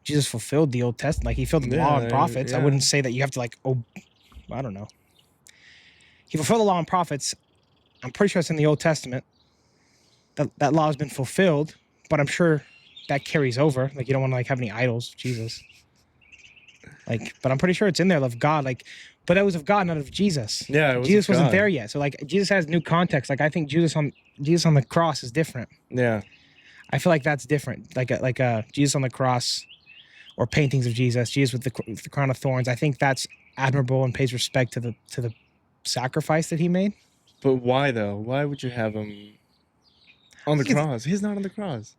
Jesus fulfilled the Old Testament. Like he fulfilled the law and prophets. yeah. I wouldn't say that you have to like, I don't know. He fulfilled the law and prophets. I'm pretty sure it's in the Old Testament. That law has been fulfilled, but I'm sure that carries over. Like you don't want to like have any idols of Jesus. Like, but I'm pretty sure it's in there of God. Like, but that was of God, not of Jesus. Yeah, it was Jesus of wasn't God. there yet. So like Jesus has new context. Like I think Jesus on the cross is different. Yeah. I feel like that's different. Like Jesus on the cross, or paintings of Jesus with the crown of thorns. I think that's admirable and pays respect to the sacrifice that he made. But why though? Why would you have him on the cross? He's not on the cross.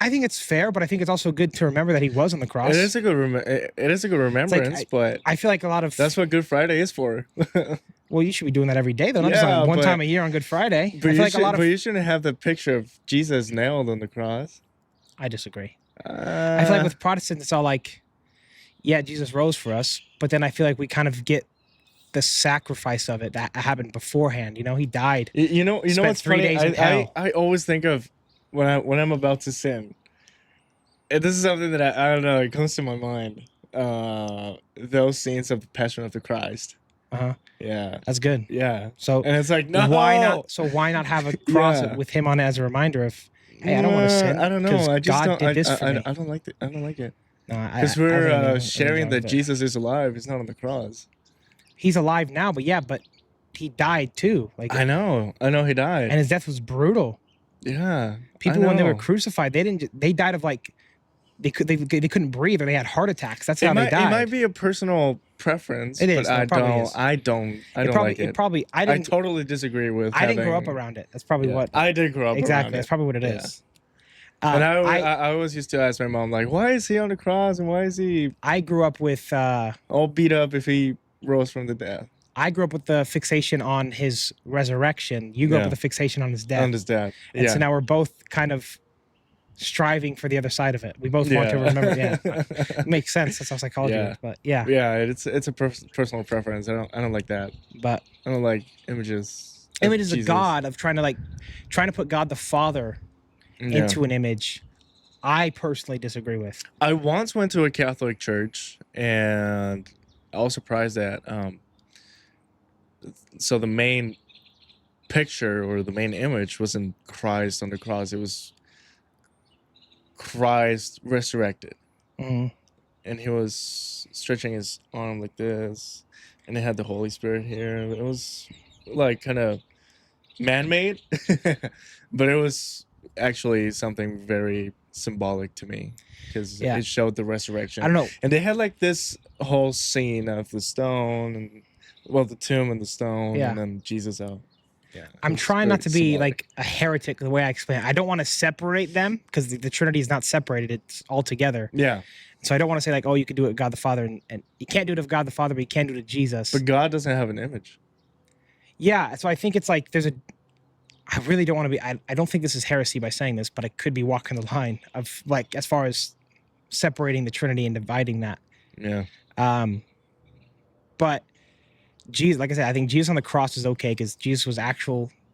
I think it's fair, but I think it's also good to remember that he was on the cross. It is a good remembrance, but I feel like a lot of that's what Good Friday is for. Well, you should be doing that every day, though, not just like one time a year on Good Friday. But you shouldn't have the picture of Jesus nailed on the cross. I disagree. I feel like with Protestants, it's all like, yeah, Jesus rose for us, but then I feel like we kind of get the sacrifice of it that happened beforehand. You know, he died. You know what's 3 funny? days in hell. I always think of when I'm about to sin. And this is something that I don't know. It comes to my mind. Those scenes of the Passion of the Christ. Yeah, that's good. Yeah. So and it's like, no, why not? So why not have a cross with him on it as a reminder of, hey, I don't want to sin. I don't know. I just God did this for me. I don't like it. I don't like it. Because we're sharing that Jesus is alive. He's not on the cross. He's alive now, but he died too. Like I know he died, and his death was brutal. Yeah, people when they were crucified, they died of like they couldn't breathe or they had heart attacks. That's how they died. It might be a personal preference. It is. But I don't like it. I totally disagree with. I didn't grow up around it. That's probably what I did grow up. Exactly. That's probably what it is. And I always used to ask my mom, like, why is he on the cross and why is he? I grew up with all beat up if he rose from the dead. I grew up with the fixation on his resurrection. You grew up with the fixation on his death. On his death. And so now we're both kind of striving for the other side of it. We both want to remember. Yeah, it makes sense. That's how psychology works. But yeah, it's a personal preference. I don't like that. But I don't like images of God, of trying to put God the Father into an image. I personally disagree with. I once went to a Catholic church and I was surprised that so the main picture or the main image wasn't Christ on the cross. It was Christ resurrected. Mm-hmm. And he was stretching his arm like this. And it had the Holy Spirit here. It was like kind of man-made. But it was actually something very symbolic to me. Because it showed the resurrection. I don't know. And they had like this whole scene of the stone and the tomb and the stone and then Jesus out. Yeah, I'm trying not to be like a heretic the way I explain it. I don't want to separate them because the Trinity is not separated. It's all together. Yeah. So I don't want to say like, oh, you could do it with God the Father and you can't do it of God the Father, but you can do it of Jesus. But God doesn't have an image. Yeah. So I think it's like I really don't want to be, I don't think this is heresy by saying this, but I could be walking the line of like, as far as separating the Trinity and dividing that. Yeah. But Jesus, like I said, I think Jesus on the cross is okay because Jesus was that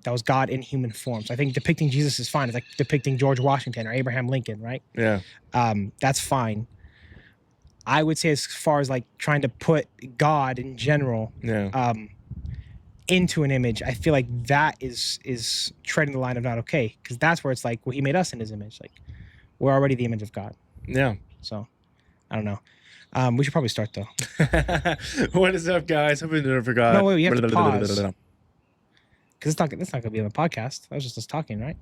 was God in human form. So I think depicting Jesus is fine. It's like depicting George Washington or Abraham Lincoln, right? Yeah. That's fine. I would say as far as like trying to put God in general into an image, I feel like that is treading the line of not okay because that's where it's like, well, he made us in his image. Like we're already the image of God. Yeah. So I don't know. We should probably start though. What is up, guys? Hope you never forgot. No, wait, we have to pause. Because it's not going to be on the podcast. That was just us talking, right?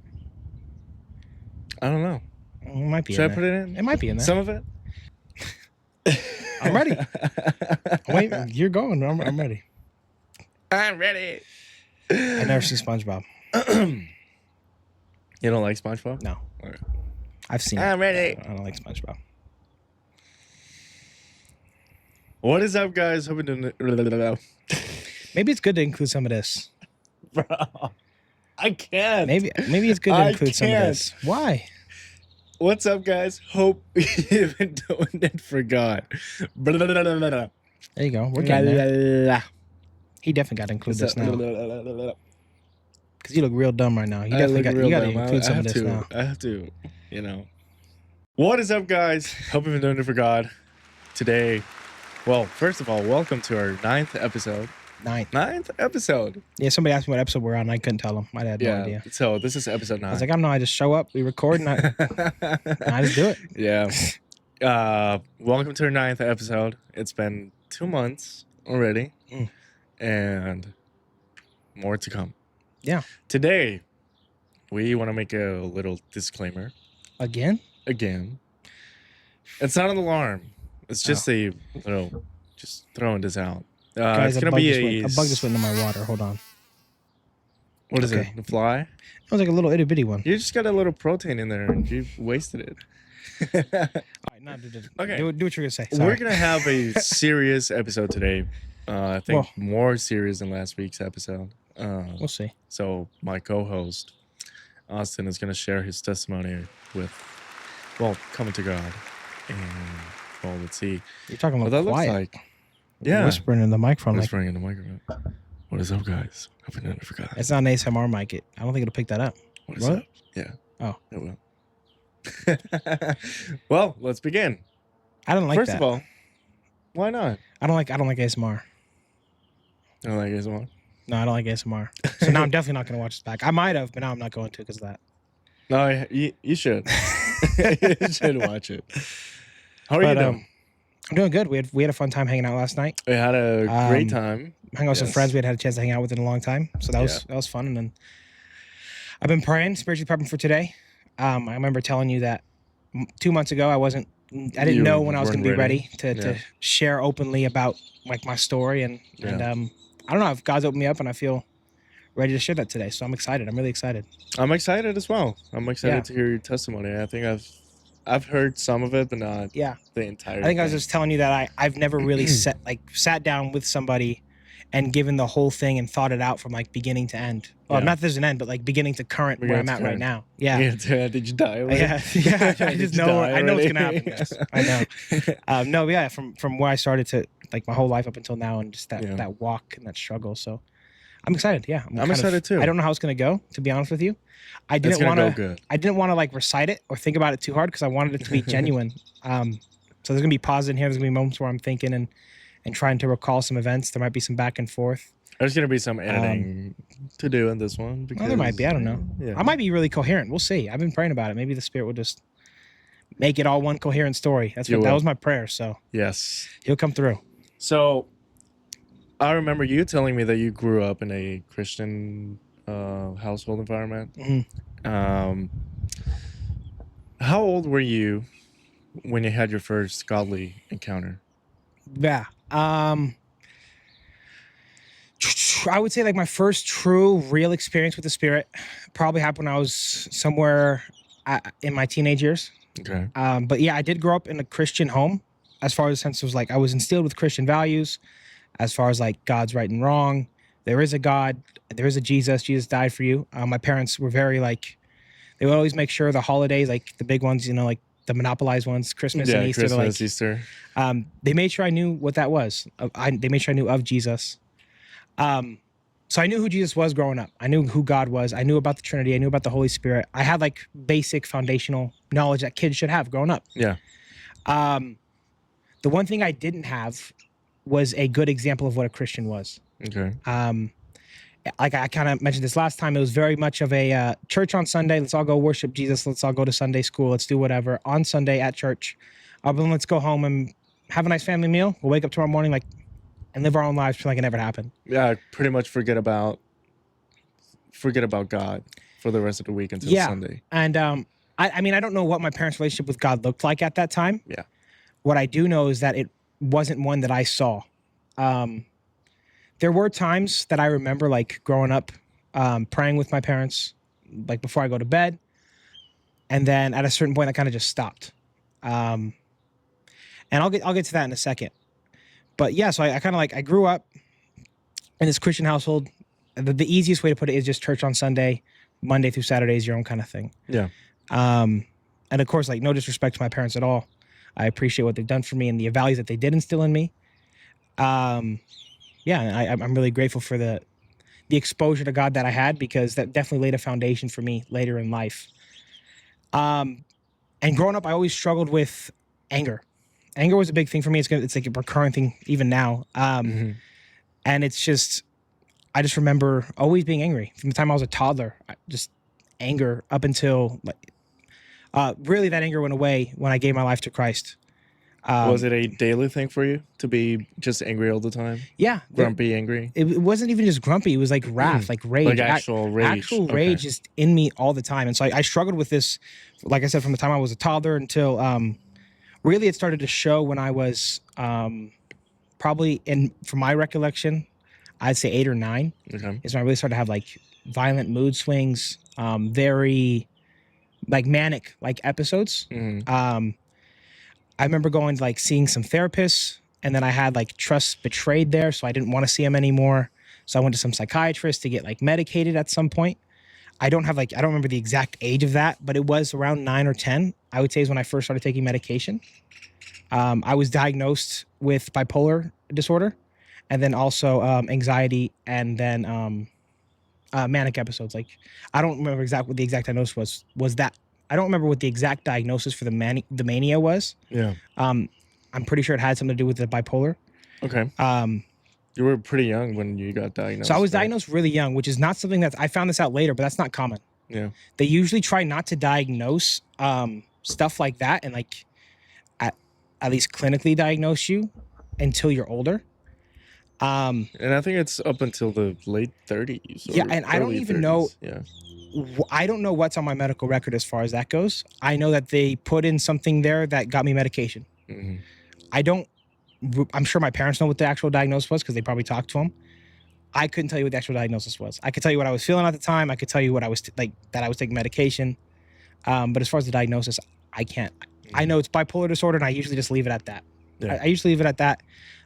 I don't know. It might be. Should I put it in? It might be in there. Some of it. I'm ready. Wait, you're going. I'm ready. I'm ready. I never seen SpongeBob. You don't like SpongeBob? No. Okay. I've seen I'm ready. I don't like SpongeBob. What is up, guys? Hope you're doing. Maybe it's good to include some of this. Bro, I can't. Maybe it's good to include some of this. Why? What's up, guys? Hope you've been doing it for God. There you go. We're getting there. He definitely got to include this now. Because you look real dumb right now. You definitely got to include some of this now. I have to, you know. What is up, guys? Hope you've been doing it for God. Today, well, first of all, welcome to our 9th episode. 9th episode. Yeah, somebody asked me what episode we're on. I couldn't tell them. I had no idea. So this is episode 9. I was like, I don't know. I just show up, we record, and I just do it. Yeah. Welcome to our 9th episode. It's been 2 months already, and more to come. Yeah. Today, we want to make a little disclaimer. Again. It's not an alarm. It's just a little, just throwing this out. Guys, it's gonna be a bug just went into my water. Hold on. What is it? The fly? It was like a little itty bitty one. You just got a little protein in there, and you wasted it. All right, no, Okay. do what you're gonna say. Sorry. We're gonna have a serious episode today. I think more serious than last week's episode. We'll see. So my co-host Austin is gonna share his testimony with, coming to God, and let's see You're talking what about that quiet. looks like. Yeah, Whispering in the microphone. whispering in the microphone. What is up, guys? Hope you're doing it for God. It's not an ASMR mic. I don't think it'll pick that up. What is up? Yeah. Oh, it will. Well, let's begin. I don't like First that. of all, why not? I don't like ASMR. I don't like ASMR. No, I don't like ASMR. So now I'm definitely not going to watch this back. I might have, but now I'm not going to because of that. No, you should. You should watch it. How are you doing? I'm doing good. We had a fun time hanging out last night. We had a great time. Hang out with some friends we had a chance to hang out with in a long time. So that was fun. And then I've been praying, spiritually prepping for today. I remember telling you that 2 months ago I didn't know when I was going to be ready to share openly about like my story and I don't know if God's opened me up and I feel ready to share that today. So I'm excited. I'm really excited. I'm excited as well. I'm excited to hear your testimony. I think I've heard some of it, but not the entire I think I was just telling you that I've never really sat down with somebody and given the whole thing and thought it out from like beginning to end. Well, not there's an end, but like beginning to current where I'm at right now. Yeah. Did you die already? Yeah. I just know. I know what's gonna happen. Yes, I know. From where I started to like my whole life up until now, and just that walk and that struggle. So I'm excited. Yeah, I'm excited too. I don't know how it's gonna go. To be honest with you, I didn't want to like recite it or think about it too hard because I wanted it to be genuine. So there's gonna be pauses in here. There's gonna be moments where I'm thinking and trying to recall some events. There might be some back and forth. There's gonna be some editing to do in this one. Because, there might be. I don't know. Yeah. I might be really coherent. We'll see. I've been praying about it. Maybe the Spirit will just make it all one coherent story. That was my prayer. So yes, He'll come through. So I remember you telling me that you grew up in a Christian household environment. Mm-hmm. How old were you when you had your first godly encounter? Yeah. I would say like my first true real experience with the Spirit probably happened when I was somewhere in my teenage years. Okay. But yeah, I did grow up in a Christian home as far as the sense was like I was instilled with Christian values as far as like God's right and wrong. There is a God. There is a Jesus. Jesus died for you. My parents were very like, they would always make sure the holidays, like the big ones, like the monopolized ones, Christmas and Easter. Christmas, Easter. They made sure I knew what that was. They made sure I knew of Jesus. So I knew who Jesus was growing up. I knew who God was. I knew about the Trinity. I knew about the Holy Spirit. I had like basic foundational knowledge that kids should have growing up. Yeah. The one thing I didn't have was a good example of what a Christian was. Okay. Like I kind of mentioned this last time, it was very much of a church on Sunday. Let's all go worship Jesus. Let's all go to Sunday school. Let's do whatever on Sunday at church. But then let's go home and have a nice family meal. We'll wake up tomorrow morning and live our own lives like it never happened. Yeah, pretty much forget about God for the rest of the week until Sunday. And I mean, I don't know what my parents' relationship with God looked like at that time. Yeah. What I do know is that it wasn't one that I saw. There were times that I remember like growing up, praying with my parents, like before I go to bed. And then at a certain point, that kind of just stopped. And I'll get to that in a second. But yeah, so I kind of I grew up in this Christian household. The easiest way to put it is just church on Sunday, Monday through Saturday is your own kind of thing. Yeah. And of course, no disrespect to my parents at all. I appreciate what they've done for me and the values that they did instill in me. I'm really grateful for the exposure to God that I had because that definitely laid a foundation for me later in life. And growing up, I always struggled with anger. Anger was a big thing for me. It's like a recurring thing even now. And it's just, I just remember always being angry from the time I was a toddler. Just anger up until like, really that anger went away when I gave my life to Christ. Was it a daily thing for you to be just angry all the time? Yeah, Grumpy, angry? it wasn't even just grumpy. It was like wrath, like rage, Like actual rage. actual rage, just in me all the time. And so I struggled with this, like I said, from the time I was a toddler until really it started to show when I was probably from my recollection, I'd say 8 or 9 Okay. is when I really started to have like violent mood swings, very like manic like episodes. I remember going to like seeing some therapists, and then I had like trust betrayed there, so I didn't want to see him anymore. So I went to some psychiatrist to get like medicated at some point. I don't remember the exact age of that, but it was around 9 or 10. I would say is when I first started taking medication. I was diagnosed with bipolar disorder, and then also anxiety, and then manic episodes. Like I don't remember exactly what the exact diagnosis was. Was that I don't remember what the exact diagnosis for the mania was. Yeah. I'm pretty sure it had something to do with the bipolar. Okay. You were pretty young when you got diagnosed. So I was diagnosed really young, which is not something I found this out later, but that's not common. Yeah. They usually try not to diagnose stuff like that and like at least clinically diagnose you until you're older. And I think it's up until the late 30s. Yeah, and I don't even 30s. know. Yeah. I don't know what's on my medical record as far as that goes. I know that they put in something there that got me medication. I'm sure my parents know what the actual diagnosis was because they probably talked to them. I couldn't tell you what the actual diagnosis was. I could tell you what I was feeling at the time. I could tell you what I was that I was taking medication. But as far as the diagnosis, I can't. I know it's bipolar disorder, and I usually just leave it at that. Yeah. I usually leave it at that.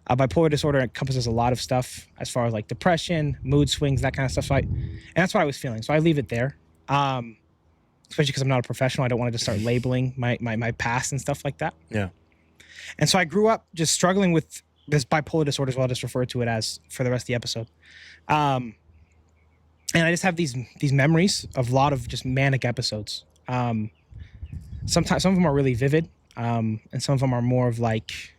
Bipolar disorder encompasses a lot of stuff as far as like depression, mood swings, that kind of stuff. So and that's what I was feeling. So I leave it there. Especially because I'm not a professional. I don't want to just start labeling my past and stuff like that. Yeah. And so I grew up just struggling with this bipolar disorder, as well. I'll just refer to it as for the rest of the episode. And I just have these memories of a lot of just manic episodes. Sometimes some of them are really vivid, and some of them are more of like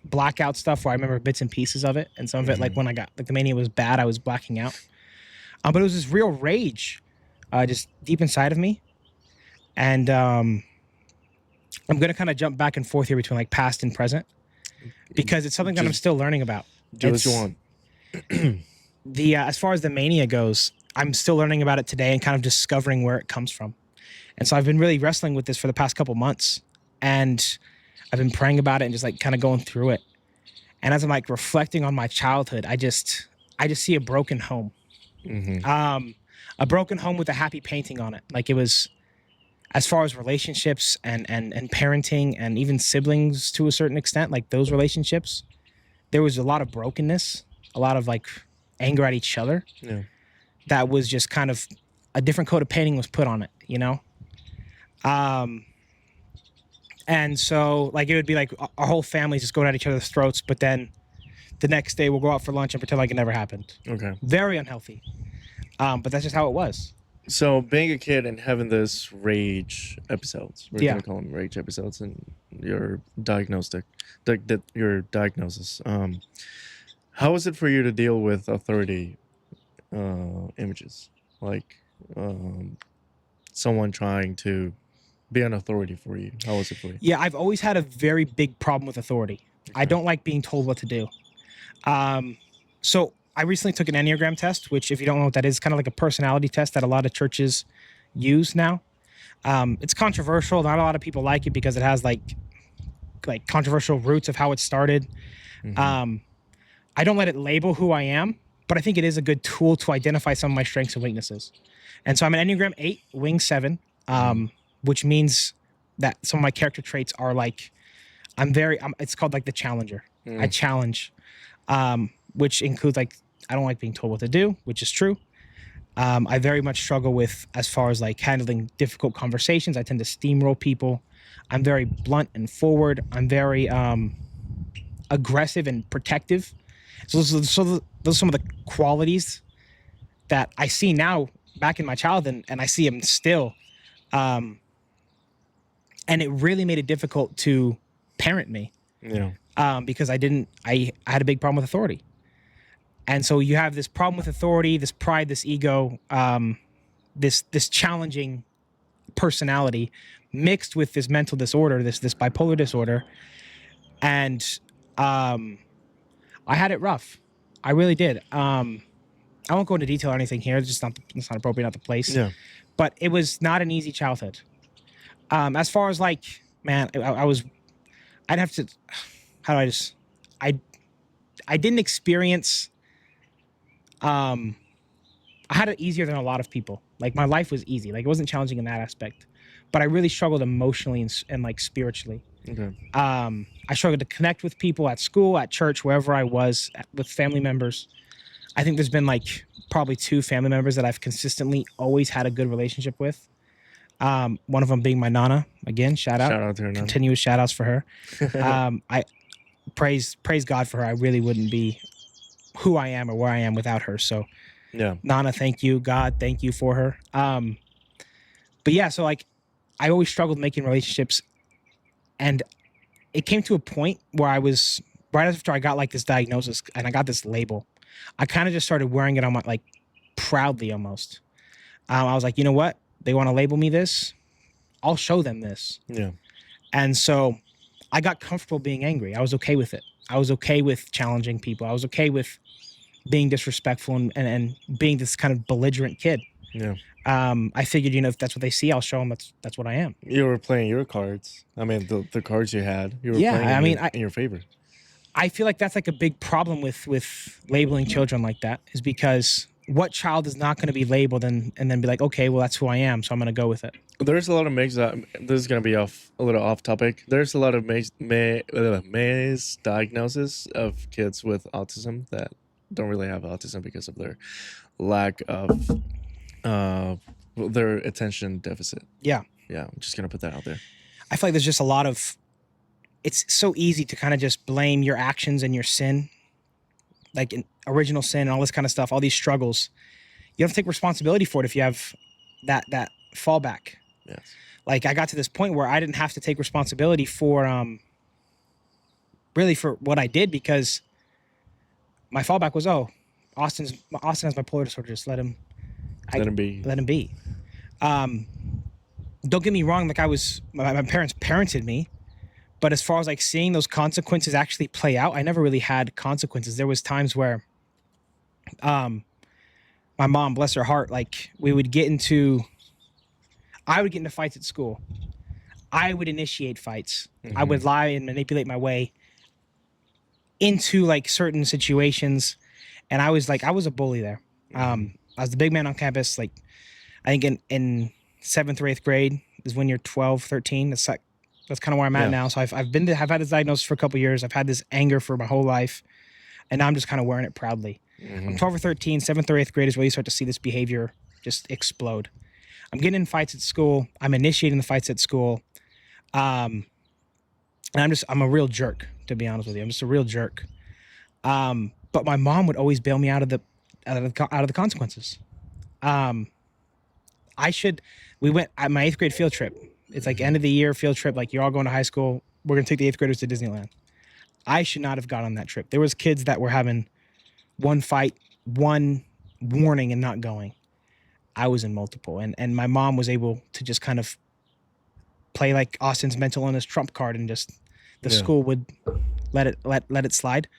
blackout stuff where I remember bits and pieces of it, and some of it like when I got like the mania was bad, I was blacking out. But it was this real rage, just deep inside of me, and I'm gonna kind of jump back and forth here between like past and present because it's something that I'm still learning about. Do what you want. As far as the mania goes, I'm still learning about it today and kind of discovering where it comes from. And so I've been really wrestling with this for the past couple months, and I've been praying about it and just like kind of going through it. And as I'm like reflecting on my childhood, I just see a broken home, a broken home with a happy painting on it. Like it was, as far as relationships and parenting and even siblings to a certain extent, like those relationships, there was a lot of brokenness, a lot of like anger at each other. Yeah. That was just kind of a different coat of painting was put on it, you know? And so like it would be like our whole family's just going at each other's throats, but then the next day we'll go out for lunch and pretend like it never happened. Okay. Very unhealthy. But that's just how it was. So being a kid and having this rage episodes, we're gonna call them rage episodes, and your your diagnosis. How is it for you to deal with authority images, like someone trying to be an authority for you? How is it for you? Yeah, I've always had a very big problem with authority. Okay. I don't like being told what to do. So I recently took an Enneagram test, which, if you don't know what that is, kind of like a personality test that a lot of churches use now. It's controversial. Not a lot of people like it because it has like controversial roots of how it started. I don't let it label who I am, but I think it is a good tool to identify some of my strengths and weaknesses. And so I'm an Enneagram 8, wing 7, which means that some of my character traits are like, it's called like the challenger. I challenge, which includes like, I don't like being told what to do, which is true. I very much struggle with, as far as like handling difficult conversations. I tend to steamroll people. I'm very blunt and forward. I'm very aggressive and protective. So those are some of the qualities that I see now back in my childhood, and I see them still. And it really made it difficult to parent me. Yeah. Because I had a big problem with authority. And so you have this problem with authority, this pride, this ego, this challenging personality mixed with this mental disorder, this bipolar disorder. And I had it rough. I really did. I won't go into detail or anything here. It's not appropriate, not the place. Yeah. But it was not an easy childhood. As far as like, man, I'd have to, how do I just, I didn't experience, I had it easier than a lot of people. Like my life was easy. Like it wasn't challenging in that aspect, but I really struggled emotionally and like spiritually. Okay. I struggled to connect with people at school, at church, wherever I was, with family members. I think there's been like probably 2 family members that I've consistently always had a good relationship with. One of them being my Nana. Again, shout out. Shout out to her. Nana. Continuous shout outs for her. I praise God for her. I really wouldn't be who I am or where I am without her. So Yeah. Nana, thank you. God, thank you for her. But yeah, so like I always struggled making relationships, and it came to a point where I was right after I got like this diagnosis and I got this label. I kind of just started wearing it on my, like, proudly almost. I was like, you know what? They want to label me this. I'll show them this. Yeah. And so I got comfortable being angry. I was okay with it. I was okay with challenging people. I was okay with being disrespectful and being this kind of belligerent kid. Yeah. I figured, you know, if that's what they see, I'll show them that's what I am. You were playing your cards. I mean, the cards you had. You were Yeah, playing I mean, in your favor. I feel like that's like a big problem with labeling children like that, is because what child is not going to be labeled and then be like, okay, well, that's who I am, so I'm going to go with it. There's a lot of this is going to be a little off topic. There's a lot of misdiagnosis of kids with autism that don't really have autism because of their lack of their attention deficit. Yeah. Yeah, I'm just going to put that out there. I feel like there's just a lot of, it's so easy to kind of just blame your actions and your sin, like original sin and all this kind of stuff, all these struggles. You have to take responsibility for it if you have that fallback. Yes. Like I got to this point where I didn't have to take responsibility for really for what I did, because my fallback was, oh, Austin has bipolar disorder, just let him be. Let him be. Don't get me wrong, like my parents parented me, but as far as like seeing those consequences actually play out, I never really had consequences. There was times where my mom, bless her heart, like I would get into fights at school. I would initiate fights. Mm-hmm. I would lie and manipulate my way into like certain situations. And I was a bully there. I was the big man on campus. Like I think in 7th or 8th grade is when you're 12, 13. That's kind of where I'm at now. So I've had this diagnosis for a couple of years. I've had this anger for my whole life, and now I'm just kind of wearing it proudly. Mm-hmm. I'm 12 or 13, 7th or 8th grade is where you start to see this behavior just explode. I'm getting in fights at school. I'm initiating the fights at school. And I'm a real jerk, to be honest with you. I'm just a real jerk. But my mom would always bail me out of the consequences. We went at my 8th grade field trip. It's like end of the year field trip. Like you're all going to high school. We're going to take the 8th graders to Disneyland. I should not have gone on that trip. There was kids that were having one fight, one warning and not going. I was in multiple. And my mom was able to just kind of play like Austin's mental illness trump card, and just the school would let it slide.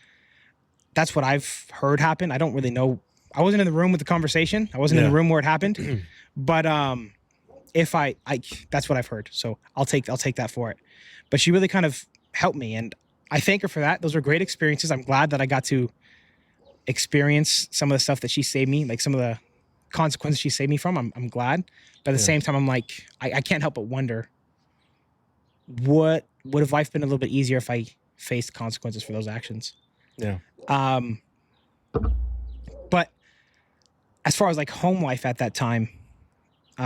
That's what I've heard happen. I don't really know. I wasn't in the room with the conversation. I wasn't in the room where it happened. But if I that's what I've heard. So I'll take that for it. But she really kind of helped me, and I thank her for that. Those were great experiences. I'm glad that I got to experience some of the stuff that she saved me, like some of the consequences she saved me from. I'm glad. But at the same time, I'm like, I can't help but wonder, what would have life been a little bit easier if I faced consequences for those actions? Yeah. But as far as like home life at that time,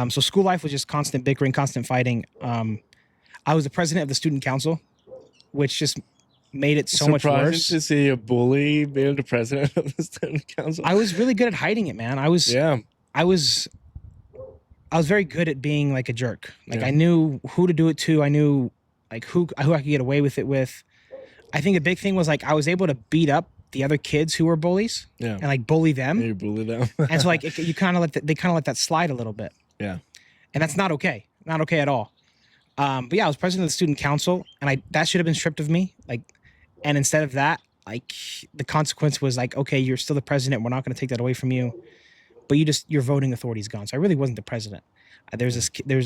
so school life was just constant bickering, constant fighting. I was the president of the student council, which just made it so much worse. To see a bully being the president of the student council. I was really good at hiding it, man. I was I was very good at being like a jerk. Like Yeah. I knew who to do it to. I knew like who I could get away with it with. I think the big thing was like I was able to beat up the other kids who were bullies Yeah. and like bully them. You bully them. And so like you kind of they kind of let that slide a little bit. Yeah. And that's not okay. Not okay at all. But yeah, I was president of the student council, and that should have been stripped of me. Like, and instead of that, like the consequence was like, okay, you're still the president. We're not going to take that away from you, but your voting authority is gone. So I really wasn't the president. There was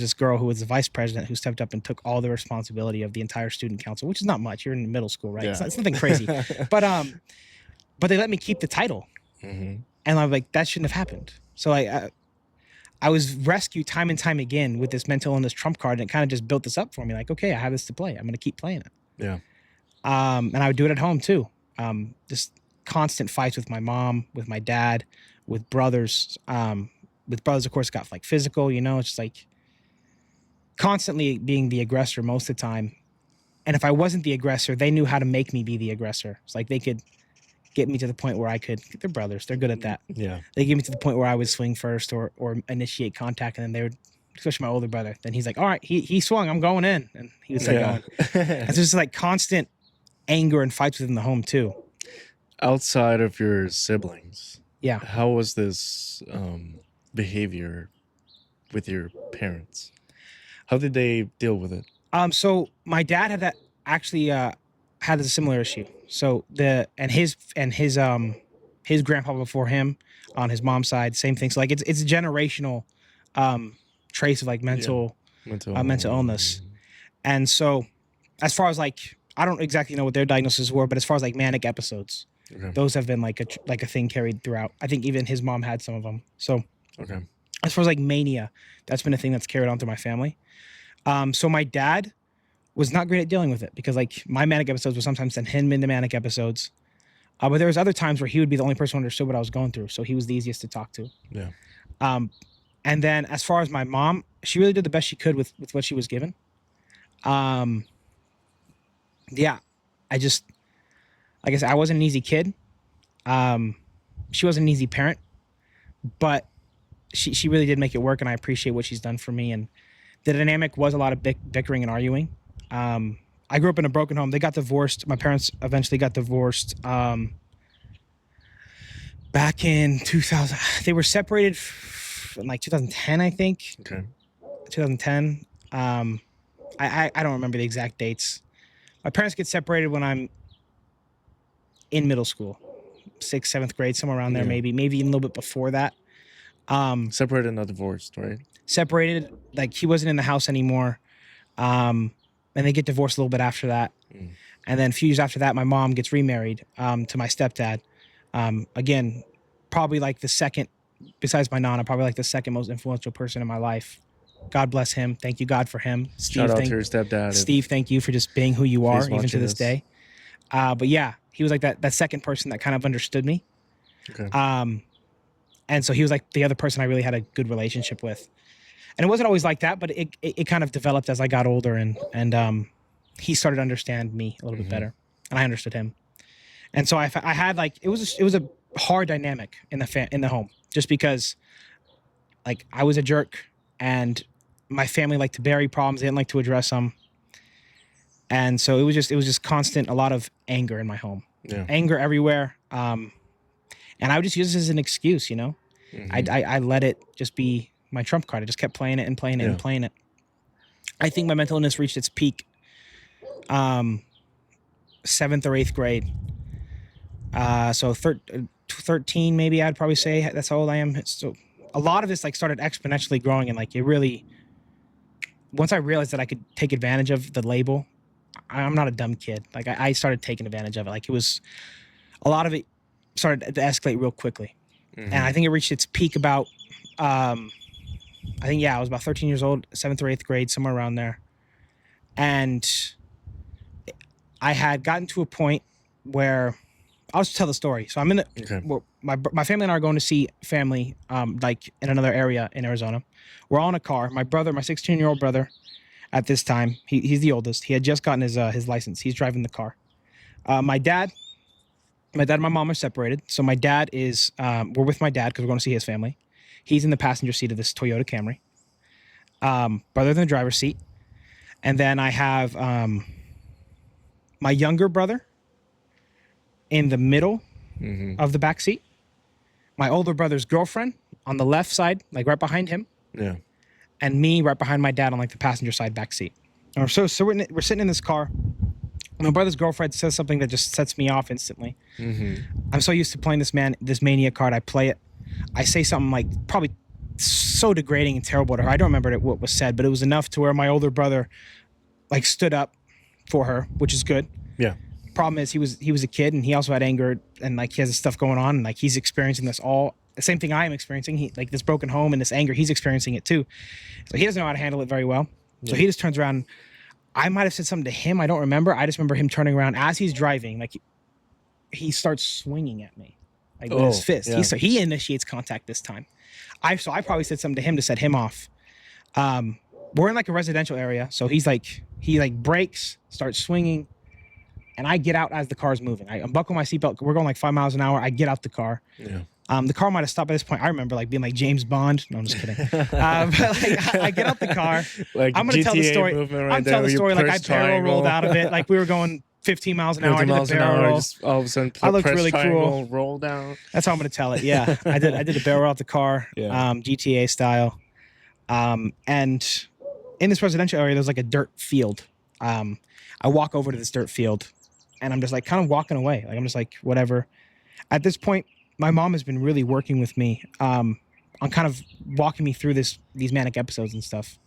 this girl who was the vice president who stepped up and took all the responsibility of the entire student council, which is not much. You're in middle school, right? Yeah. It's nothing crazy, but they let me keep the title, Mm-hmm. and I'm like, that shouldn't have happened. So I was rescued time and time again with this mental illness trump card, and it kind of just built this up for me. Like, okay, I have this to play. I'm going to keep playing it. Yeah. And I would do it at home too. Just constant fights with my mom, with my dad, with brothers. With brothers, of course, it got like physical. You know, it's just like constantly being the aggressor most of the time. And if I wasn't the aggressor, they knew how to make me be the aggressor. It's like they could get me to the point where I could. They're brothers. They're good at that. Yeah. They get me to the point where I would swing first or initiate contact, and then they would, especially my older brother. Then he's like, "All right, he swung. I'm going in," and he would start going. It's just like constant anger and fights within the home too. Outside of your siblings, Yeah. how was this behavior with your parents? How did they deal with it? So my dad had that actually had a similar issue. So his grandpa before him on his mom's side, same thing. So like it's a generational trace of like mental illness. And so as far as like I don't exactly know what their diagnoses were, but as far as like manic episodes, Okay. those have been like a thing carried throughout. I think even his mom had some of them. So Okay. as far as like mania, that's been a thing that's carried on through my family. So my dad was not great at dealing with it because like my manic episodes would sometimes send him into manic episodes. But there was other times where he would be the only person who understood what I was going through. So he was the easiest to talk to. Yeah. And then as far as my mom, she really did the best she could with what she was given. Yeah, I just, like I said, I wasn't an easy kid. She wasn't an easy parent, but she really did make it work, and I appreciate what she's done for me. And the dynamic was a lot of bickering and arguing. I grew up in a broken home. They got divorced. My parents eventually got divorced back in 2000. They were separated in like 2010, I think. Okay. 2010. I don't remember the exact dates. My parents get separated when I'm in middle school, 6th, 7th grade, somewhere around there, Yeah. maybe even a little bit before that. Separated, not divorced, right? Separated, like he wasn't in the house anymore. And they get divorced a little bit after that. Mm. And then a few years after that, my mom gets remarried to my stepdad. Again, probably like the second, besides my nana, probably like the second most influential person in my life. God bless him. Thank you, God, for him. Shout out to your stepdad. Steve, thank you for just being who you are, he's even to watching this this. day. But yeah, he was like that second person that kind of understood me. Okay. And so he was like the other person I really had a good relationship with. And it wasn't always like that, but it kind of developed as I got older, and he started to understand me a little bit better, and I understood him. And so I had like it was a hard dynamic in the home, just because like I was a jerk, and my family liked to bury problems; they didn't like to address them. And so it was just constant, a lot of anger in my home, Yeah. anger everywhere. And I would just use this as an excuse, you know. Mhm. I let it just be my trump card. I just kept playing it and playing it and Yeah. playing it. I think my mental illness reached its peak 7th or 8th grade. So 13 maybe I'd probably say that's how old I am. So a lot of this like started exponentially growing, and like it really, once I realized that I could take advantage of the label, I'm not a dumb kid. Like I started taking advantage of it. Like it was, a lot of it started to escalate real quickly. Mhm. And I think it reached its peak about, I think, yeah, I was about 13 years old, 7th or 8th grade, somewhere around there. And I had gotten to a point where, I'll just tell the story. So I'm in the, Okay. my family and I are going to see family, like in another area in Arizona. We're all in a car. My brother, my 16-year-old brother at this time, he's the oldest. He had just gotten his license. He's driving the car. My dad and my mom are separated. So my dad is, we're with my dad because we're going to see his family. He's in the passenger seat of this Toyota Camry. brother in the driver's seat, and then I have my younger brother in the middle of the back seat, my older brother's girlfriend on the left side, like right behind him, Yeah. and me right behind my dad on like the passenger side back seat. And so we're sitting in this car. My brother's girlfriend says something that just sets me off instantly. I'm so used to playing this mania card. I play it. I say something like probably so degrading and terrible to her. I don't remember what was said, but it was enough to where my older brother like stood up for her, which is good. Yeah. Problem is he was a kid and he also had anger and like he has this stuff going on and like he's experiencing this all the same thing I am experiencing. He like this broken home and this anger, he's experiencing it too. So he doesn't know how to handle it very well. So he just turns around. I might have said something to him. I don't remember. I just remember him turning around as he's driving. Like he starts swinging at me, like with his fist. Yeah. He initiates contact this time. I probably said something to him to set him off. We're in like a residential area, so he brakes, starts swinging, and I get out as the car's moving. I unbuckle my seatbelt. We're going like 5 miles an hour. I get out the car. Yeah. The car might have stopped at this point. I remember like being like James Bond. No, I'm just kidding. But like I get out the car. Like I'm gonna tell the story. I'm telling the story like I barrel rolled out of it. Like we were going 15 miles an hour. I did a barrel roll. Just all of a sudden, I looked press really triangle, cool. roll down. That's how I'm gonna tell it. Yeah, I did a barrel roll out the car, GTA style. And in this residential area, there's like a dirt field. I walk over to this dirt field, and I'm just like kind of walking away. Like I'm just like whatever. At this point, my mom has been really working with me on kind of walking me through these manic episodes and stuff.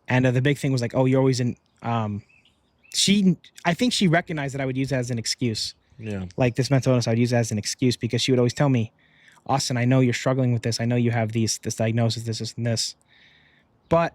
And the big thing was like, oh, you're always in. I think she recognized that I would use that as an excuse. Yeah. Like this mental illness, I would use that as an excuse because she would always tell me, Austin, I know you're struggling with this. I know you have this diagnosis, this, and this. But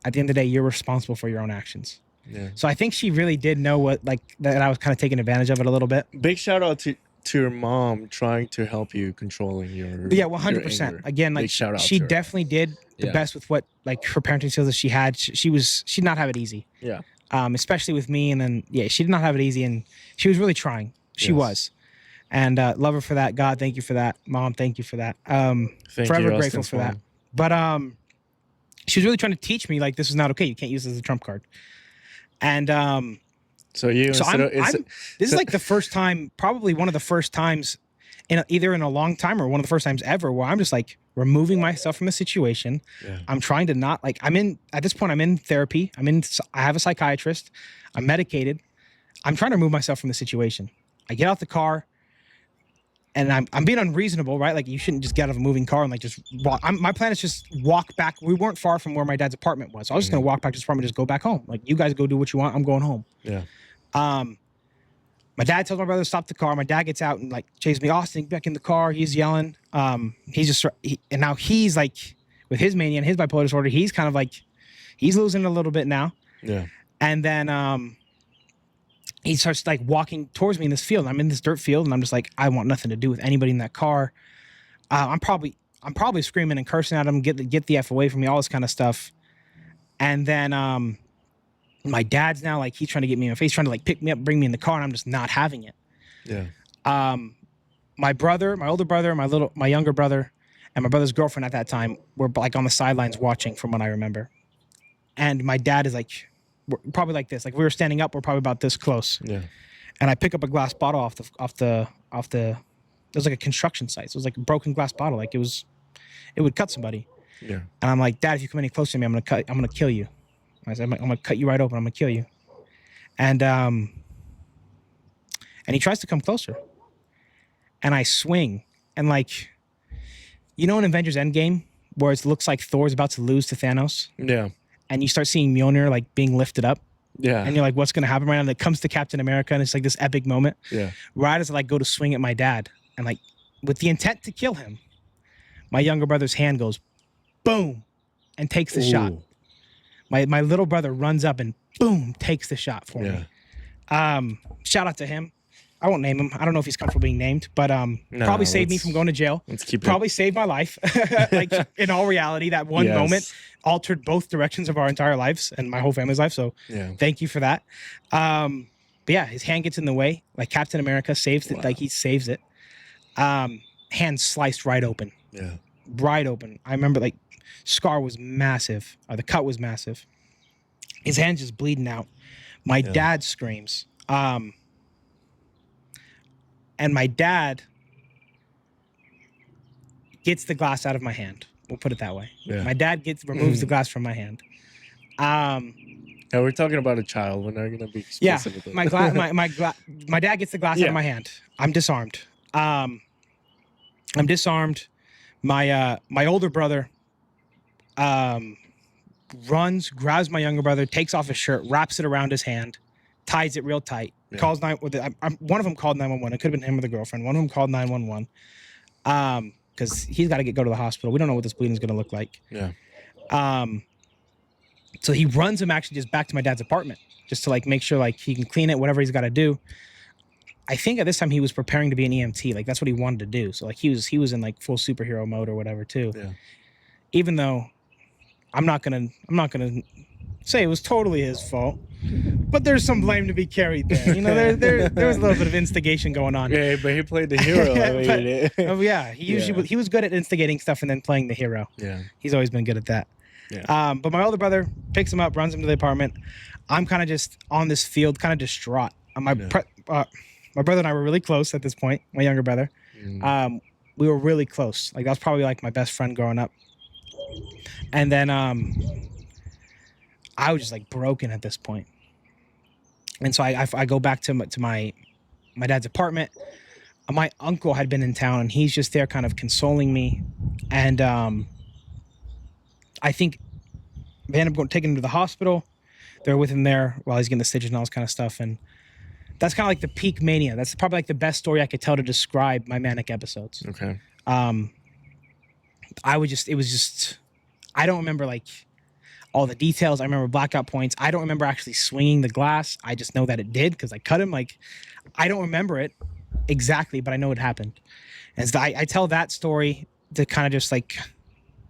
at the end of the day, you're responsible for your own actions. Yeah. So I think she really did know what, like, that I was kind of taking advantage of it a little bit. Big shout out to your mom trying to help you controlling your 100%. Again, like she definitely did the best with what like her parenting skills that she had. She did not have it easy. Yeah. Especially with me, and then she did not have it easy, and she was really trying. She was, and love her for that. God, thank you for that. Mom, thank you for that. Forever grateful for that. But she was really trying to teach me like this is not okay. You can't use this as a trump card. And this is like the first time, probably one of the first times either in a long time or one of the first times ever where I'm just like removing myself from a situation. Yeah. I'm trying to not like at this point I'm in therapy. I have a psychiatrist. I'm medicated. I'm trying to remove myself from the situation. I get out the car and I'm being unreasonable, right? Like you shouldn't just get out of a moving car and like just walk. My plan is just walk back. We weren't far from where my dad's apartment was. So I was just going to walk back to his apartment and just go back home. Like you guys go do what you want. I'm going home. Yeah. My dad tells my brother to stop the car. My dad gets out and like chases me, Austin, back in the car. He's yelling. And now he's like with his mania and his bipolar disorder, he's kind of like, he's losing a little bit now. Yeah. And then he starts like walking towards me in this field. I'm in this dirt field and I'm just like, I want nothing to do with anybody in that car. I'm probably screaming and cursing at him, get the F away from me, all this kind of stuff. And then my dad's now like, he's trying to get me in my face, trying to like pick me up, bring me in the car, and I'm just not having it. Yeah. My brother, my older brother, my younger brother, and my brother's girlfriend at that time were like on the sidelines watching from what I remember. And my dad is like, we're probably like this, like we were standing up, we're probably about this close. Yeah. And I pick up a glass bottle off the it was like a construction site. So it was like a broken glass bottle. Like it would cut somebody. Yeah. And I'm like, Dad, if you come any closer to me, I'm gonna kill you. I said, I'm gonna cut you right open. I'm gonna kill you. And he tries to come closer. And I swing. And like, you know in Avengers Endgame, where it looks like Thor's about to lose to Thanos? Yeah. And you start seeing Mjolnir like being lifted up. Yeah. And you're like, what's gonna happen right now? And it comes to Captain America and it's like this epic moment. Yeah. Right as I like go to swing at my dad. And like with the intent to kill him, my younger brother's hand goes boom and takes the shot. My little brother runs up and boom, takes the shot for me. Shout out to him. I won't name him. I don't know if he's comfortable being named, but probably saved me from going to jail. Probably saved my life. Like in all reality, that one moment altered both directions of our entire lives and my whole family's life. So thank you for that. But yeah, his hand gets in the way. Like Captain America saves it. Wow. Like he saves it. Hand sliced right open. Yeah. Right open. I remember like scar was massive, or the cut was massive. His hand's just bleeding out. My dad screams. And my dad gets the glass out of my hand. We'll put it that way. Yeah. My dad removes the glass from my hand. Yeah, we're talking about a child. We're not gonna be Yeah, specific. my dad gets the glass out of my hand. I'm disarmed. I'm disarmed. My older brother runs, grabs my younger brother, takes off his shirt, wraps it around his hand, ties it real tight. Calls one of them called 911. It could have been him or the girlfriend. One of them called 911. Because he's got to go to the hospital. We don't know what this bleeding is going to look like. Yeah. So he runs him actually just back to my dad's apartment, just to like make sure like he can clean it, whatever he's got to do. I think at this time he was preparing to be an EMT, like that's what he wanted to do. So like he was in like full superhero mode or whatever too. Yeah. Even though I'm not gonna say it was totally his fault, but there's some blame to be carried there. You know, there was a little bit of instigation going on. Yeah, but he played the hero. He was good at instigating stuff and then playing the hero. Yeah. He's always been good at that. Yeah. But my older brother picks him up, runs him to the apartment. I'm kind of just on this field, kind of distraught. My brother and I were really close at this point. My younger brother, we were really close. Like that was probably like my best friend growing up. And then I was just like broken at this point. And so I go back to my dad's apartment. My uncle had been in town, and he's just there, kind of consoling me. And I think they end up taking him to the hospital. They're with him there while he's getting the stitches and all this kind of stuff. And that's kind of like the peak mania. That's probably like the best story I could tell to describe my manic episodes. Okay. I don't remember like all the details. I remember blackout points. I don't remember actually swinging the glass. I just know that it did because I cut him. Like, I don't remember it exactly, but I know it happened. And so I tell that story to kind of just like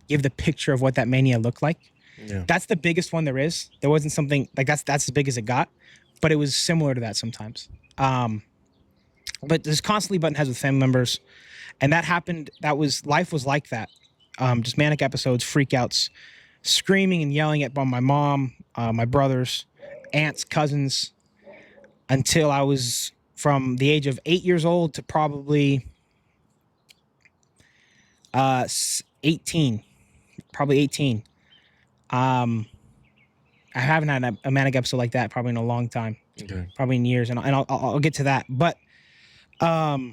give the picture of what that mania looked like. Yeah. That's the biggest one there is. There wasn't something like that's as big as it got, but it was similar to that sometimes. But there's constantly button heads with family members, and that happened. Life was like that. Just manic episodes, freakouts, screaming and yelling at my mom, my brothers, aunts, cousins, until I was from the age of 8 years old to probably 18. Probably 18. I haven't had a manic episode like that probably in a long time. Okay. Probably in years, and I'll get to that. But so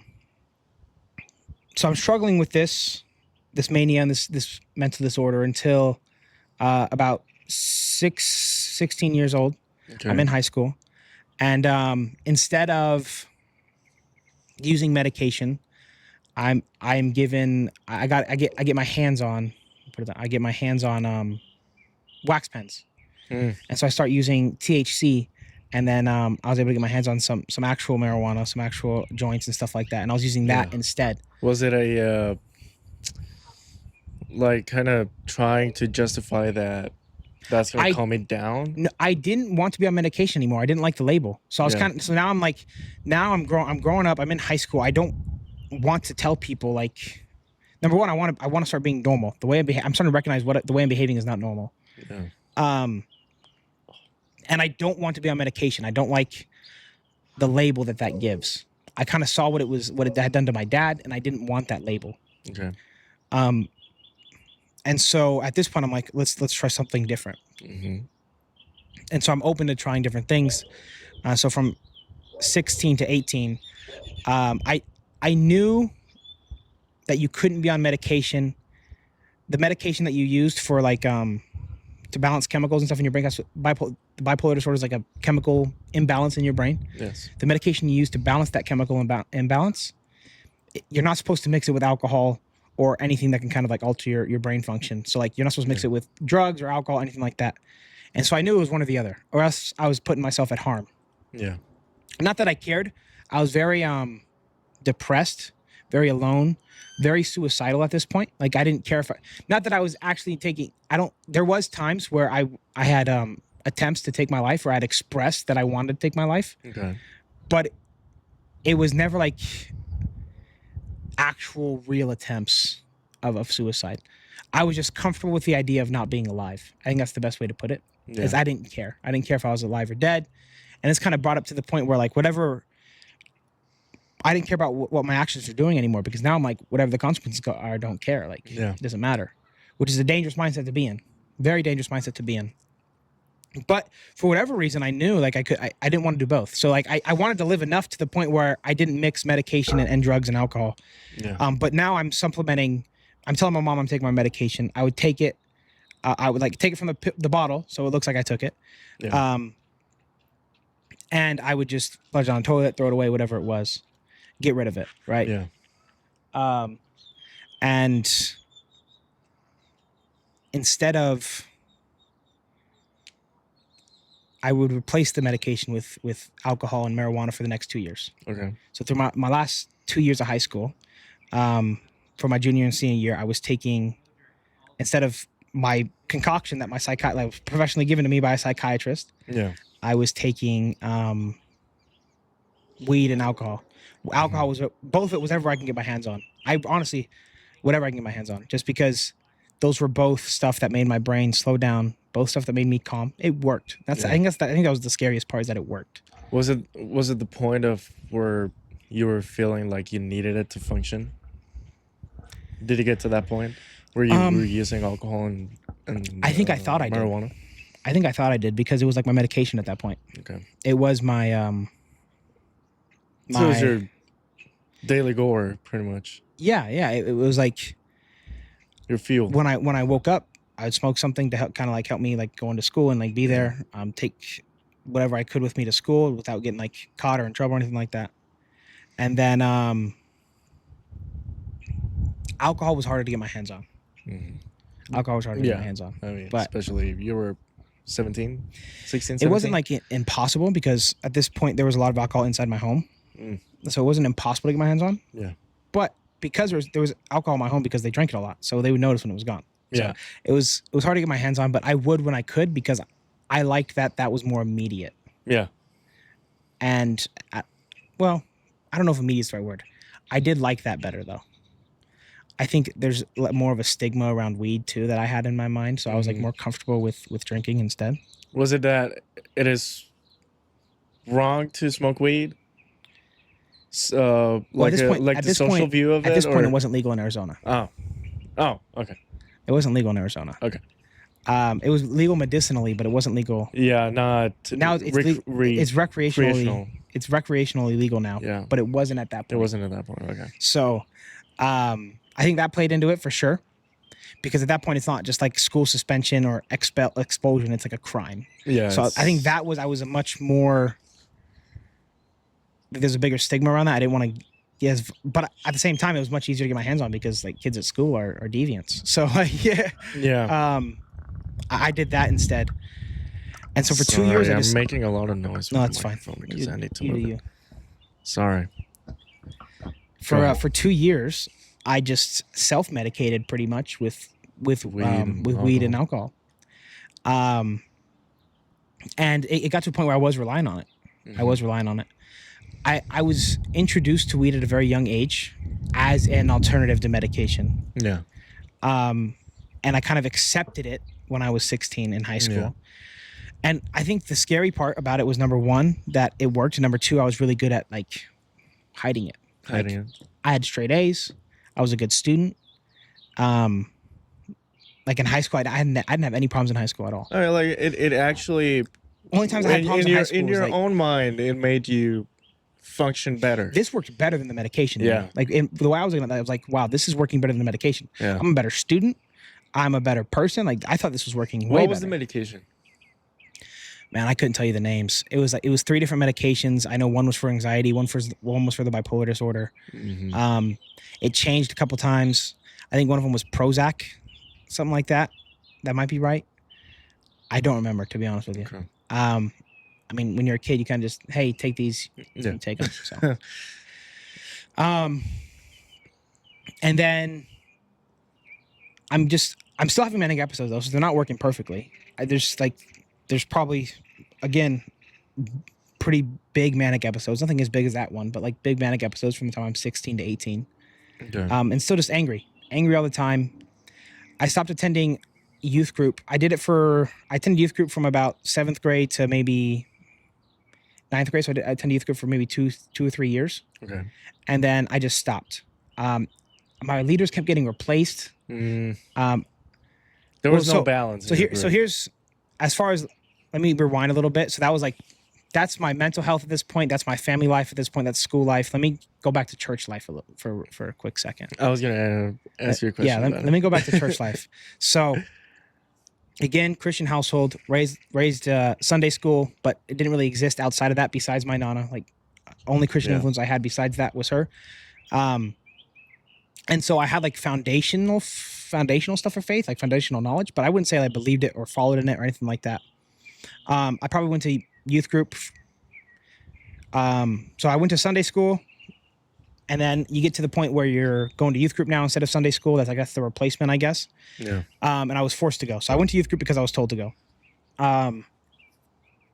I'm struggling with this mania and this mental disorder until about 16 years old. Okay. I'm in high school, and instead of using medication, I get my hands on wax pens. And so I start using THC, and then I was able to get my hands on some actual marijuana, some actual joints and stuff like that, and I was using that instead. Was it a like kind of trying to justify that that's gonna calm me down? No, I didn't want to be on medication anymore. I didn't like the label, so I was now I'm growing up. I'm in high school. I don't want to tell people like, number one, I want to start being normal. The way I'm starting to recognize the way I'm behaving is not normal. Yeah. And I don't want to be on medication. I don't like the label that gives. I kind of saw what it had done to my dad, and I didn't want that label. Okay. And so at this point, I'm like, let's try something different. Mm-hmm. And so I'm open to trying different things. So from 16 to 18, I knew that you couldn't be on medication. The medication that you used for like to balance chemicals and stuff in your brain, that's bipolar disorder is like a chemical imbalance in your brain. Yes. The medication you use to balance that chemical imbalance, you're not supposed to mix it with alcohol or anything that can kind of like alter your brain function. So like you're not supposed to mix it with drugs or alcohol, anything like that. And so I knew it was one or the other, or else I was putting myself at harm. Yeah. Not that I cared. I was very depressed, very alone, very suicidal at this point. Like I didn't care not that I was actually there was times where I had attempts to take my life, or I'd expressed that I wanted to take my life. Okay. But it was never like actual real attempts of suicide. I was just comfortable with the idea of not being alive. I think that's the best way to put it. Is I didn't care. I didn't care if I was alive or dead. And it's kind of brought up to the point where like whatever, I didn't care about what my actions are doing anymore, because now I'm like, whatever the consequences are, I don't care. Like, it doesn't matter, which is a dangerous mindset to be in. Very dangerous mindset to be in. But for whatever reason, I knew like I didn't want to do both. So like I wanted to live enough to the point where I didn't mix medication and drugs and alcohol. But now I'm supplementing. I'm telling my mom I'm taking my medication. I would take it. I would like take it from the bottle, so it looks like I took it. And I would just flush it on the toilet, throw it away, whatever it was, get rid of it, right? And instead of, I would replace the medication with alcohol and marijuana for the next 2 years. Okay. So through my last 2 years of high school, for my junior and senior year, I was taking, instead of my concoction that my psychiatrist was professionally given to me by a psychiatrist, I was taking weed and alcohol. Alcohol was both of it was whatever I can get my hands on. I honestly, whatever I can get my hands on, just because those were both stuff that made my brain slow down. Both stuff that made me calm. It worked. I think that was the scariest part, is that it worked. Was it the point of where you were feeling like you needed it to function? Did it get to that point where you were using alcohol and I think I thought I did. Marijuana? I think I thought I did, because it was like my medication at that point. Okay. It was my so it was your daily goal, pretty much. Yeah. It was like your fuel. When I woke up, I would smoke something to help me like go into school and like be there. Take whatever I could with me to school without getting like caught or in trouble or anything like that. And then alcohol was harder to get my hands on. Alcohol was harder to get my hands on. I mean, but especially you were 16, 17? It wasn't like impossible, because at this point there was a lot of alcohol inside my home. So it wasn't impossible to get my hands on. But because there was alcohol in my home, because they drank it a lot, so they would notice when it was gone. So it was hard to get my hands on, but I would when I could, because I liked that was more immediate. And I don't know if immediate is the right word. I did like that better though. I think there's more of a stigma around weed too that I had in my mind, so I was like more comfortable with drinking instead. Was it that it is wrong to smoke weed? The social view of it? At this point, it wasn't legal in Arizona. Oh, okay. It wasn't legal in Arizona. Okay. It was legal medicinally, but it wasn't legal. Yeah, not now. It's recreationally. It's recreationally legal now. Yeah. But it wasn't at that point. It wasn't at that point. Okay. So, I think that played into it for sure, because at that point it's not just like school suspension or expulsion. It's like a crime. Yeah. So I think I was a much more. There's a bigger stigma around that. I didn't want to. Yes, but at the same time, it was much easier to get my hands on, because like kids at school are deviants. So I did that instead. And so for 2 years, I'm making a lot of noise. No, that's fine. Because I need to move it. Sorry. For 2 years, I just self-medicated pretty much with weed and alcohol. And it got to a point where I was relying on it. I was relying on it. I was introduced to weed at a very young age as an alternative to medication. Yeah. And I kind of accepted it when I was 16 in high school. Yeah. And I think the scary part about it was, number one, that it worked, and number two, I was really good at like hiding it. I had straight A's. I was a good student. Like in high school, I didn't have any problems in high school at all. All right, like it actually. Only times I had problems in high school in your own mind, it made you function better. This worked better than the medication. Yeah. Like the way I was looking at that, I was like, wow, this is working better than the medication. Yeah. I'm a better student. I'm a better person. Like I thought this was working way better. What was the medication? Man, I couldn't tell you the names. It was 3 different medications. I know one was for anxiety, one was for the bipolar disorder. It changed a couple times. I think one of them was Prozac, something like that. That might be right. I don't remember, to be honest with you. Okay. I mean, when you're a kid, you kind of just, hey, take these, you take them. So, and then I'm still having manic episodes though, so they're not working perfectly. There's probably, again, pretty big manic episodes. Nothing as big as that one, but like big manic episodes from the time I'm 16 to 18. Okay. And still just angry all the time. I stopped attending youth group. I attended youth group from about 7th grade to maybe 9th grade. So I attended youth group for maybe two or 3 years. Okay. And then I just stopped. My leaders kept getting replaced. There was no balance. So here's, as far as, let me rewind a little bit. So that was like, that's my mental health at this point. That's my family life at this point. That's school life. Let me go back to church life for a quick second. I was gonna ask you a question. Yeah, let me go back to church life. So, again, Christian household, raised Sunday school, but it didn't really exist outside of that. Besides my nana, like only Christian influence I had besides that was her. And so I had like foundational stuff for faith, like foundational knowledge, but I wouldn't say I believed it or followed in it or anything like that. I probably went to youth group. So I went to Sunday school, and then you get to the point where you're going to youth group now instead of Sunday school. That's, I guess, the replacement, I guess. Yeah. And I was forced to go. So I went to youth group because I was told to go. And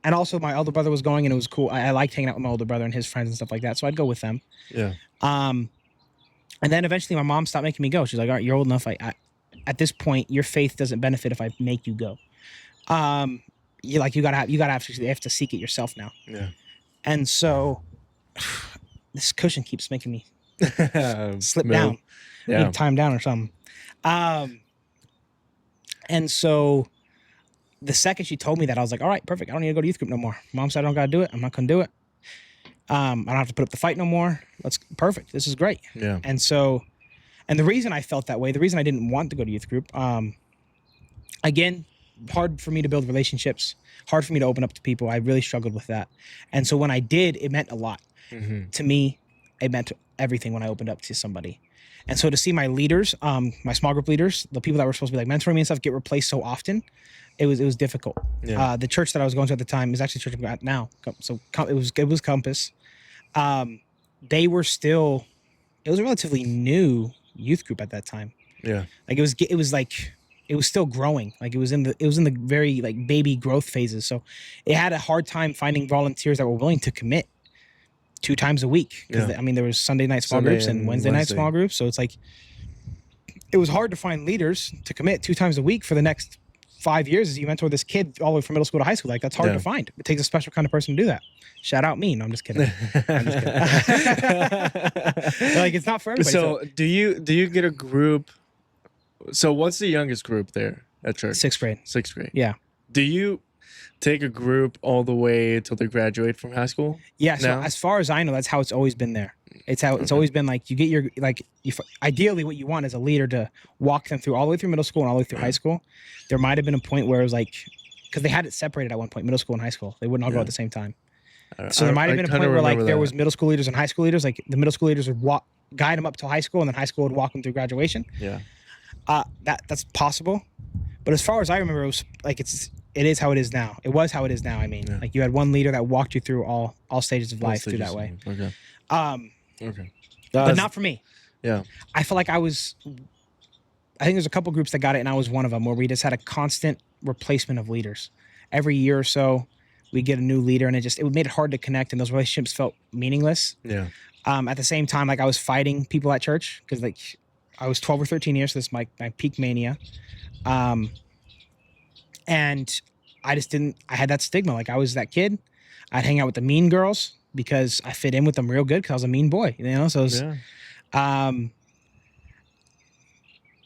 also my elder brother was going, and it was cool. I liked hanging out with my older brother and his friends and stuff like that. So I'd go with them. Yeah. And then eventually my mom stopped making me go. She's like, all right, you're old enough. At this point, your faith doesn't benefit if I make you go. You have to seek it yourself now. Yeah. And so this cushion keeps making me slip down. Yeah. Need time down or something. And so the second she told me that, I was like, all right, perfect. I don't need to go to youth group no more. Mom said I don't got to do it. I'm not going to do it. I don't have to put up the fight no more. Perfect. This is great. Yeah. And so, and the reason I felt that way, the reason I didn't want to go to youth group, again, hard for me to build relationships, hard for me to open up to people. I really struggled with that. And so when I did, it meant a lot. Mm-hmm. To me, it meant everything when I opened up to somebody. And so to see my leaders, my small group leaders, the people that were supposed to be like mentoring me and stuff, get replaced so often, it was difficult. Yeah. The church that I was going to at the time is actually the church I'm at now. So it was Compass. It was a relatively new youth group at that time. Yeah. Like it was still growing. Like it was in the very like baby growth phases. So it had a hard time finding volunteers that were willing to commit 2 times a week. Because there was Sunday night small groups and Wednesday night small groups. So it's like, it was hard to find leaders to commit 2 times a week for the next 5 years as you mentor this kid all the way from middle school to high school. Like that's hard to find. It takes a special kind of person to do that. Shout out me. No, I'm just kidding. Like it's not for everybody. So do you get a group? So what's the youngest group there at church? 6th grade. 6th grade. Yeah. Do you take a group all the way till they graduate from high school? Yeah. So as far as I know, that's how it's always been there. It's how it's always been. Like you get ideally what you want is a leader to walk them through all the way through middle school and all the way through high school. There might have been a point where it was like, because they had it separated at one point, middle school and high school. They wouldn't all go at the same time. So there might have been a point where like there was middle school leaders and high school leaders. Like the middle school leaders would guide them up to high school, and then high school would walk them through graduation. Yeah. That's possible. But as far as I remember, it was like it is how it is now. It was how it is now. I mean, like you had one leader that walked you through all stages of life through that way. Okay. Okay. But not for me. Yeah. I feel like I think there's a couple groups that got it, and I was one of them, where we just had a constant replacement of leaders. Every year or so, we get a new leader, and it made it hard to connect, and those relationships felt meaningless. Yeah. At the same time, like I was fighting people at church because like I was 12 or 13 years, so this is my peak mania. And I had that stigma. Like I was that kid. I'd hang out with the mean girls because I fit in with them real good because I was a mean boy, so it was,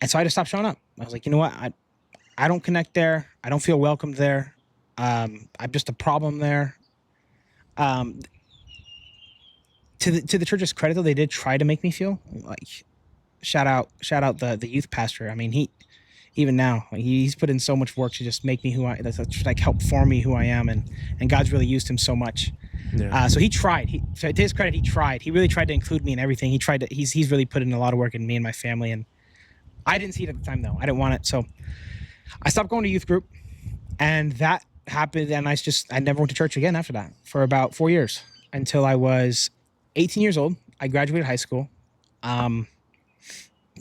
and so I just stopped showing up. I was like, you know what? I don't connect there. I don't feel welcomed there. I'm just a problem there. To the church's credit though, they did try to make me feel like, shout out the youth pastor. I mean, even now, like he's put in so much work to just make me who that's like help form me who I am, and God's really used him so much. Yeah. So he tried. To his credit, he tried. He really tried to include me in everything. He's really put in a lot of work in me and my family, and I didn't see it at the time though. I didn't want it, so I stopped going to youth group, and that happened. And I never went to church again after that for about 4 years until I was 18 years old. I graduated high school.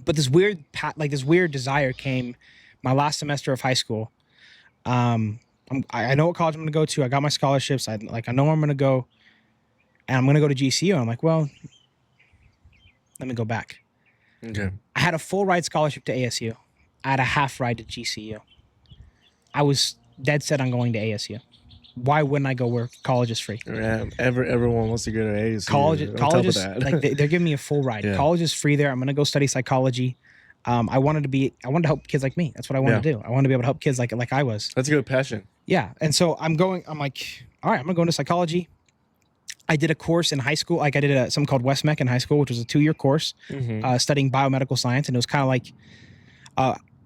But this weird desire came my last semester of high school. I know what college I'm going to go to. I got my scholarships. I know where I'm going to go, and I'm going to go to GCU. I'm like, well, let me go back. Okay. I had a full ride scholarship to ASU. I had a half ride to GCU. I was dead set on going to ASU. Why wouldn't I go where college is free? Yeah, everyone wants to go to ASU. College on top of is that. like they're giving me a full ride. Yeah. College is free there. I'm gonna go study psychology. I wanted to help kids like me. That's what I wanted to do. I wanted to be able to help kids like I was. That's a good passion. Yeah. And so I'm like, all right, I'm gonna go into psychology. I did a course in high school. Like I did something called West Mech in high school, which was a 2-year course studying biomedical science. And it was kind of like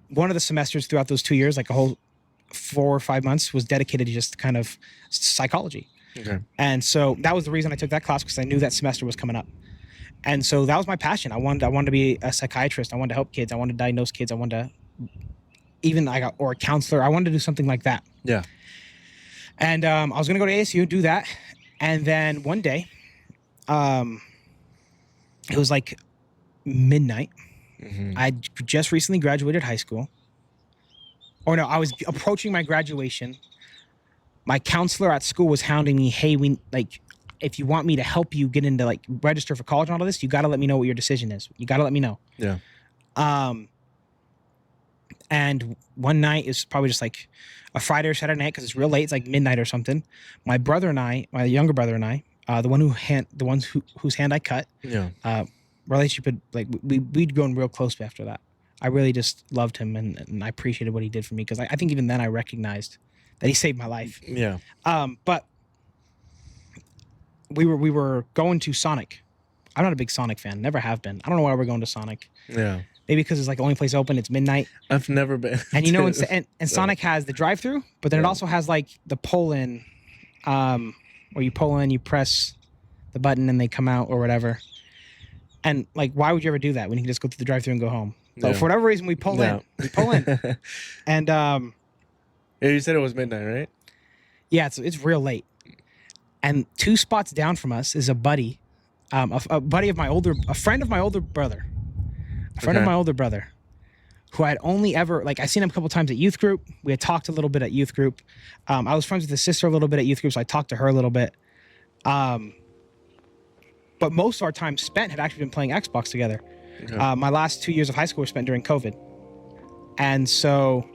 one of the semesters throughout those 2 years, like a whole 4 or 5 months, was dedicated to just kind of psychology. Okay. And so that was the reason I took that class, because I knew that semester was coming up. And so that was my passion. I wanted to be a psychiatrist. I wanted to help kids. I wanted to diagnose kids. I wanted to or a counselor. I wanted to do something like that. Yeah. And I was going to go to ASU, do that. And then one day, it was like midnight. I just recently graduated high school. Or no, I was approaching my graduation. My counselor at school was hounding me, hey, if you want me to help you get into register for college and all of this, you got to let me know what your decision is. You got to let me know. Yeah. And one night, it's probably just like a Friday or Saturday night, because it's real late. It's like midnight or something. My brother and I, my younger brother and I, whose hand I cut. Yeah. Relationship, we'd grown real close after that. I really just loved him, and I appreciated what he did for me, because I think even then I recognized that he saved my life. Yeah. But we were going to Sonic. I'm not a big Sonic fan. Never have been. I don't know why we're going to Sonic. Yeah. Maybe because it's like the only place open. It's midnight. I've never been. And and Sonic has the drive-through, but then it also has like the pull-in, where you pull in, you press the button, and they come out or whatever. And why would you ever do that when you can just go through the drive-through and go home? So for whatever reason, we pull in. And yeah, you said it was midnight, right? Yeah, it's real late. And 2 spots down from us is a buddy, a buddy of a friend of my older brother, who I had only ever I seen him a couple times at youth group. We had talked a little bit at youth group. I was friends with his sister a little bit at youth group, so I talked to her a little bit. But most of our time spent had actually been playing Xbox together. Okay. My last 2 years of high school were spent during COVID. And so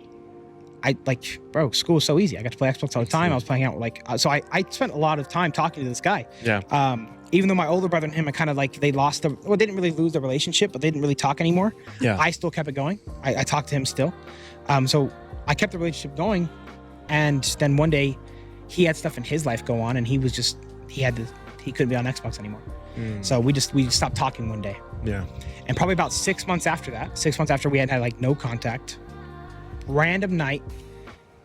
school was so easy. I got to play Xbox all the time. I was playing out so I spent a lot of time talking to this guy. Yeah. Even though my older brother and him, I kind of they didn't really lose the relationship, but they didn't really talk anymore. Yeah. I still kept it going. I talked to him still. So I kept the relationship going. And then one day he had stuff in his life go on, and he couldn't be on Xbox anymore. So we just stopped talking one day. Yeah. And probably about 6 months after we had no contact, random night,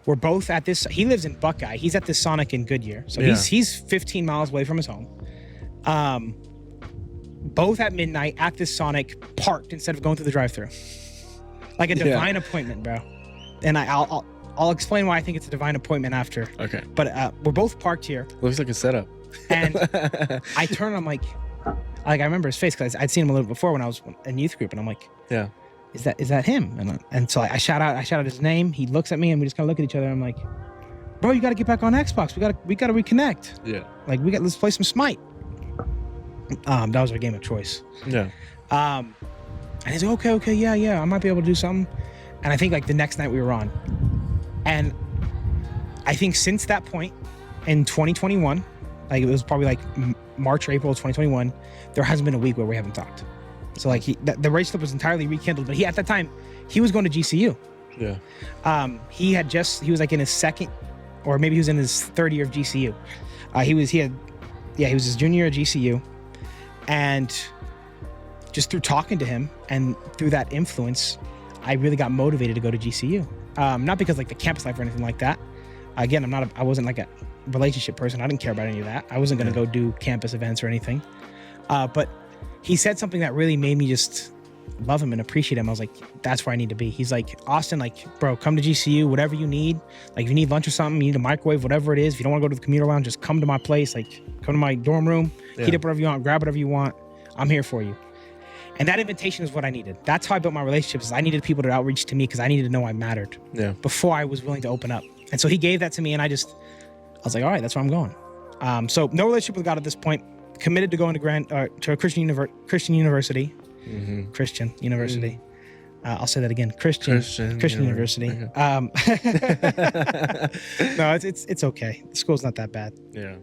we're both at this. He lives in Buckeye. He's at this Sonic in Goodyear. So he's 15 miles away from his home. Both at midnight at this Sonic, parked instead of going through the drive-thru. Like a divine appointment, bro. And I'll explain why I think it's a divine appointment after. Okay. But we're both parked here. Looks like a setup. And I turn, I'm like I remember his face, because I'd seen him a little before when I was in youth group, and I'm like, yeah, is that him? And so I shout out his name. He looks at me, and we just kind of look at each other. I'm like, bro, you got to get back on Xbox. We got to reconnect. Yeah. Let's play some Smite. That was our game of choice. Yeah. And he's like, okay, yeah, I might be able to do something. And I think the next night we were on, and I think since that point in 2021, it was probably March or April of 2021, there hasn't been a week where we haven't talked. So the relationship was entirely rekindled. But at that time, he was going to GCU. Yeah. He was in his second, or maybe he was in his third year of GCU. He was his junior year at GCU. And just through talking to him and through that influence, I really got motivated to go to GCU. Not because the campus life or anything like that. Again, I wasn't a relationship person. I didn't care about any of that. I wasn't going to go do campus events or anything. But he said something that really made me just love him and appreciate him. I was like, that's where I need to be. He's like, Austin, bro, come to GCU, whatever you need. If you need lunch or something, you need a microwave, whatever it is. If you don't want to go to the commuter lounge, just come to my place. Come to my dorm room, heat up whatever you want, grab whatever you want. I'm here for you. And that invitation is what I needed. That's how I built my relationships. I needed people to outreach to me, because I needed to know I mattered before I was willing to open up. And so he gave that to me, and I was like, all right, that's where I'm going. So no relationship with God at this point. Committed to going to a Christian university. Mm-hmm. Christian university. I'll say that again. Christian University. Okay. No, it's okay. The school's not that bad. Yeah.